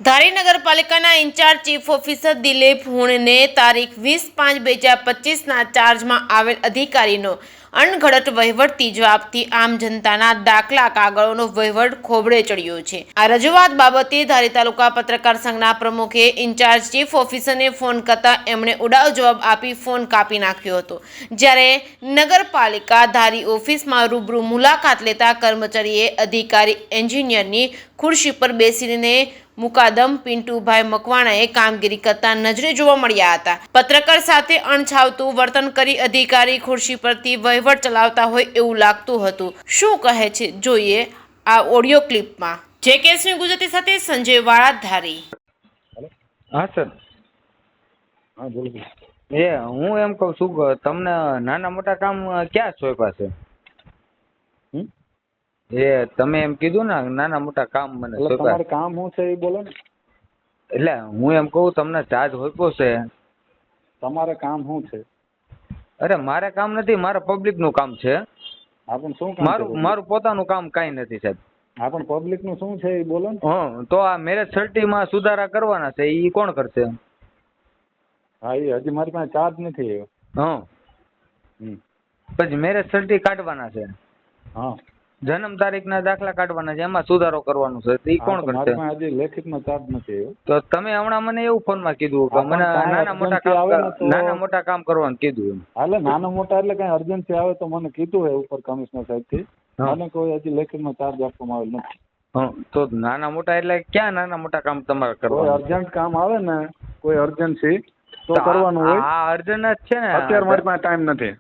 ધારી નગરપાલિકાના in charge chief officer Dilip હુણને તારીખ 20/5/2025ના ચાર્જમાં આવેલ અધિકારીનો અણઘડત વહીવટથી જવાબથી આમ જનતાના દાખલા કાગળોનો વહીવટ ખોબડે ચડ્યો છે। આ રજૂઆત બાબતે ધારી તાલુકા પત્રકાર સંઘના પ્રમુખે ઇન્ચાર્જ ચીફ ઓફિસરને ફોન કરતા એમણે ઉડાવ જવાબ આપી ફોન કાપી નાખ્યો હતો। જ્યારે નગરપાલિકા ધારી ઓફિસમાં રૂબરૂ મુલાકાત લેતા કર્મચારીએ અધિકારી એન્જિનિયરની ખુરશી પર બેસીને મુકાદમ પિન્ટુભાઈ મકવાણાએ કામગીરી કરતા નજરે જોવા મળ્યા હતા। પત્રકાર સાથે અણછાવતું વર્તન કરી અધિકારી ખુરશી પરથી વહીવટ ચલાવતા હોય એવું લાગતું હતું। શું કહે છે જોઈએ આ ઓડિયો ક્લિપમાં। જે કેસની ગુજરાતી સાથે સંજય વાળા ધારી। હા સર, હા બોલો। હું એમ કહું છું કે તમને નાના મોટા કામ ક્યાં સોંપ્યા છે? તમે એમ કીધું ને નાના મોટા કામ મને સોંપ્યા। તમારે કામ શું છે એ બોલો ને। એટલે હું એમ કહું તમને ચાર્જ સોંપ્યો છે, તમારે કામ શું છે? અરે મારે કામ નથી, મારે પબ્લિક નું કામ છે। હા પણ શું કામ છે? મારું પોતાનું કામ કાંઈ નથી સાહેબ। હા પણ પબ્લિક નું શું છે એ બોલો ને। તો આ મેરેજ સર્ટીમાં સુધારા કરવાના છે, એ કોણ કરશે? હા એ હજી મારી પાસે ચાર્જ નથી આવ્યો। પછી મેરેજ સર્ટી કાઢવાના છે, હા જન્મ તારીખના દાખલા કાઢવાના છે, એમાં સુધારો કરવાનો છે, એ કોણ કરશે? મારી પાસે હજી લેખિતમાં ચાર્જ નથી આવ્યો। તો તમે હમણાં મને એવું ફોનમાં કીધું કે મને નાના મોટા કામ કરવાનું કીધું। એટલે નાના મોટા એટલે કઈ અર્જન્સી આવે તો મને કીધું હોય ઉપર કમિશનર સાહેબ થી, મને કોઈ હજી લેખિતમાં ચાર્જ આપવામાં આવેલ નથી। તો નાના મોટા એટલે ક્યાં નાના મોટા કામ તમારે કરવા? કોઈ અર્જન્ટ કામ આવે ને, કોઈ અર્જન્સી તો કરવાનું હોય। આ અર્જન્ટ જ છે ને, અત્યારે મારી પાસે ટાઈમ નથી।